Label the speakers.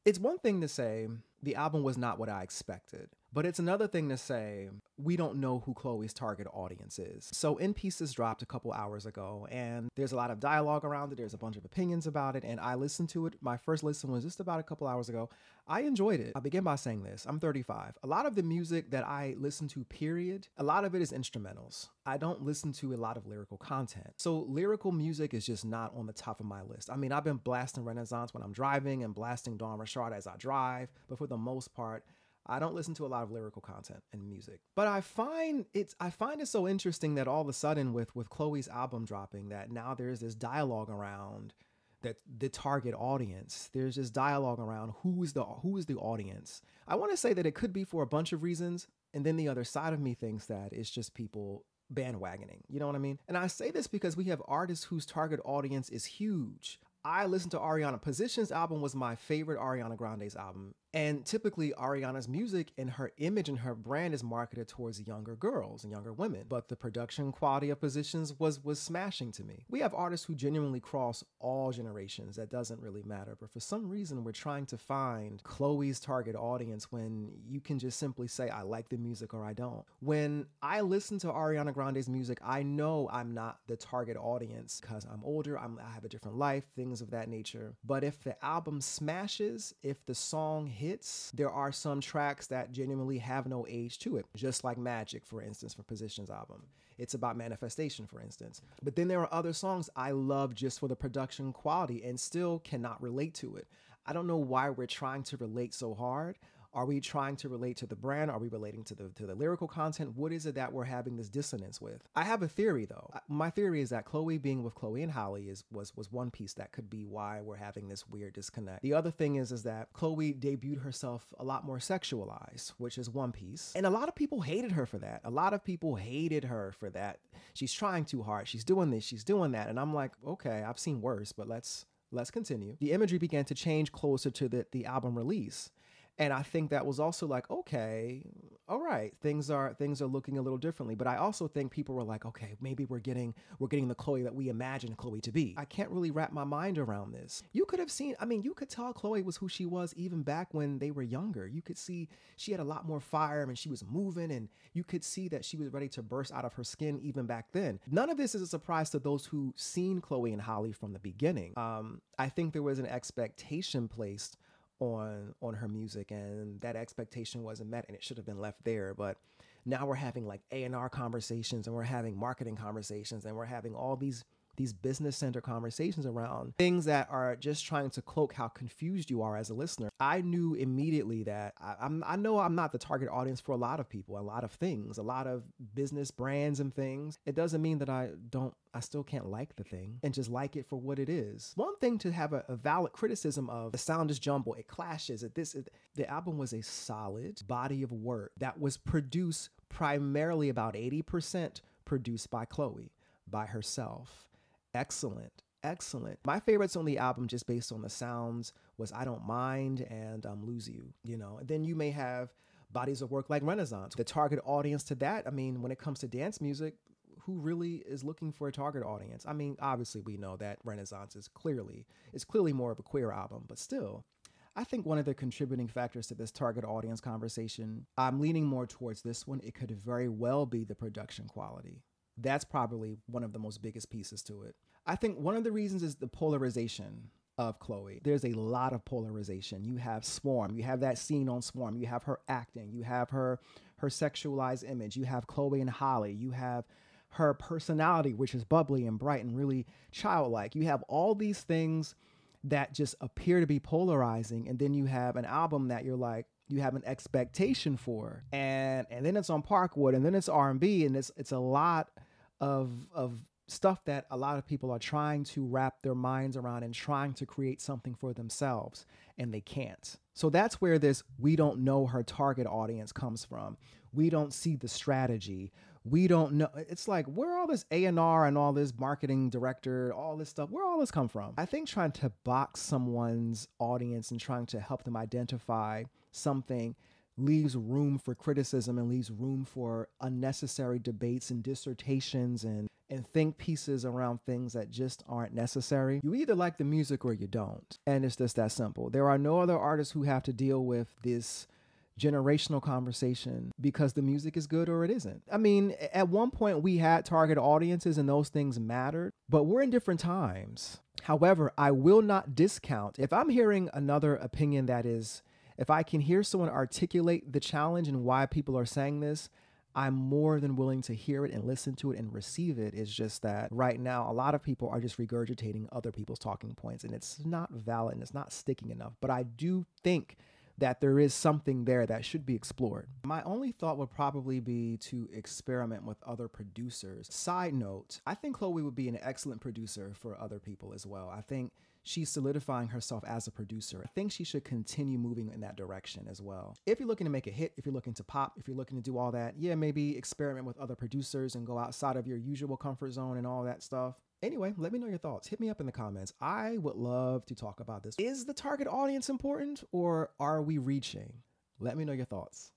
Speaker 1: It's one thing to say the album was not what I expected, but it's another thing to say we don't know who Chloe's target audience is. So In Pieces dropped a couple hours ago, and there's a lot of dialogue around it. There's a bunch of opinions about it, and I listened to it. My first listen was just about a couple hours ago. I enjoyed it. I'll begin by saying this. I'm 35. A lot of the music that I listen to, period, a lot of it is instrumentals. I don't listen to a lot of lyrical content. So lyrical music is just not on the top of my list. I mean, I've been blasting Renaissance when I'm driving and blasting Dawn Richard as I drive, but for the most part, I don't listen to a lot of lyrical content in music. But I find it so interesting that all of a sudden with Chloe's album dropping, that now there's this dialogue around that the target audience. There's this dialogue around who is the audience. I want to say that it could be for a bunch of reasons, and then the other side of me thinks that it's just people bandwagoning. You know what I mean? And I say this because we have artists whose target audience is huge. I listened to Ariana. Positions album was my favorite Ariana Grande's album. And typically Ariana's music and her image and her brand is marketed towards younger girls and younger women. But the production quality of Positions was smashing to me. We have artists who genuinely cross all generations. That doesn't really matter. But for some reason, we're trying to find Chloe's target audience when you can just simply say, I like the music or I don't. When I listen to Ariana Grande's music, I know I'm not the target audience because I'm older, I have a different life, things of that nature. But if the album smashes, if the song hits, there are some tracks that genuinely have no age to it. Just like Magic, for instance, from Positions album. It's about manifestation, for instance. But then there are other songs I love just for the production quality and still cannot relate to it. I don't know why we're trying to relate so hard. Are we trying to relate to the brand? Are we relating to the lyrical content? What is it that we're having this dissonance with? I have a theory though. My theory is that Chloe being with Chloe and Halle was one piece that could be why we're having this weird disconnect. The other thing is that Chloe debuted herself a lot more sexualized, which is one piece. And a lot of people hated her for that. A lot of people hated her for that. She's trying too hard. She's doing this, she's doing that. And I'm like, okay, I've seen worse, but let's continue. The imagery began to change closer to the album release. And I think that was also like, okay, all right, things are looking a little differently. But I also think people were like, okay, maybe we're getting the Chloe that we imagined Chloe to be. I can't really wrap my mind around this. You could have seen, I mean, you could tell Chloe was who she was even back when they were younger. You could see she had a lot more fire and she was moving, and you could see that she was ready to burst out of her skin even back then. None of this is a surprise to those who seen Chloe and Halle from the beginning. I think there was an expectation placed on her music, and that expectation wasn't met, and it should have been left there. But now we're having like A&R conversations, and we're having marketing conversations, and we're having all these business center conversations around things that are just trying to cloak how confused you are as a listener. I knew immediately that I know I'm not the target audience for a lot of people, a lot of things, a lot of business brands and things. It doesn't mean that I still can't like the thing and just like it for what it is. One thing to have a valid criticism of, the sound is jumbled, it clashes, the album was a solid body of work that was produced primarily about 80% produced by Chloe, by herself. Excellent. My favorites on the album, just based on the sounds, was I Don't Mind and Lose You, And then you may have bodies of work like Renaissance. The target audience to that, I mean, when it comes to dance music, who really is looking for a target audience? I mean, obviously we know that Renaissance is clearly more of a queer album, but still, I think one of the contributing factors to this target audience conversation, I'm leaning more towards this one. It could very well be the production quality. That's probably one of the most biggest pieces to it. I think one of the reasons is the polarization of Chloe. There's a lot of polarization. You have Swarm. You have that scene on Swarm. You have her acting. You have her sexualized image. You have Chloe and Halle. You have her personality, which is bubbly and bright and really childlike. You have all these things that just appear to be polarizing. And then you have an album that you're like, you have an expectation for, and then it's on Parkwood, and then it's R&B, and it's a lot of stuff that a lot of people are trying to wrap their minds around and trying to create something for themselves, and they can't. So that's where this we don't know her target audience comes from. We don't see the strategy. We don't know. It's like, where all this A&R and all this marketing director, all this stuff, where all this come from? I think trying to box someone's audience and trying to help them identify something leaves room for criticism and leaves room for unnecessary debates and dissertations and think pieces around things that just aren't necessary. You either like the music or you don't. And it's just that simple. There are no other artists who have to deal with this generational conversation because the music is good or it isn't. I mean, at one point we had target audiences and those things mattered, but we're in different times. However, I will not discount if I'm hearing another opinion that is, if I can hear someone articulate the challenge and why people are saying this, I'm more than willing to hear it and listen to it and receive it. It's just that right now, a lot of people are just regurgitating other people's talking points and it's not valid and it's not sticking enough. But I do think that there is something there that should be explored. My only thought would probably be to experiment with other producers. Side note, I think Chloe would be an excellent producer for other people as well. I think she's solidifying herself as a producer. I think she should continue moving in that direction as well. If you're looking to make a hit, if you're looking to pop, if you're looking to do all that, yeah, maybe experiment with other producers and go outside of your usual comfort zone and all that stuff. Anyway, let me know your thoughts. Hit me up in the comments. I would love to talk about this. Is the target audience important or are we reaching? Let me know your thoughts.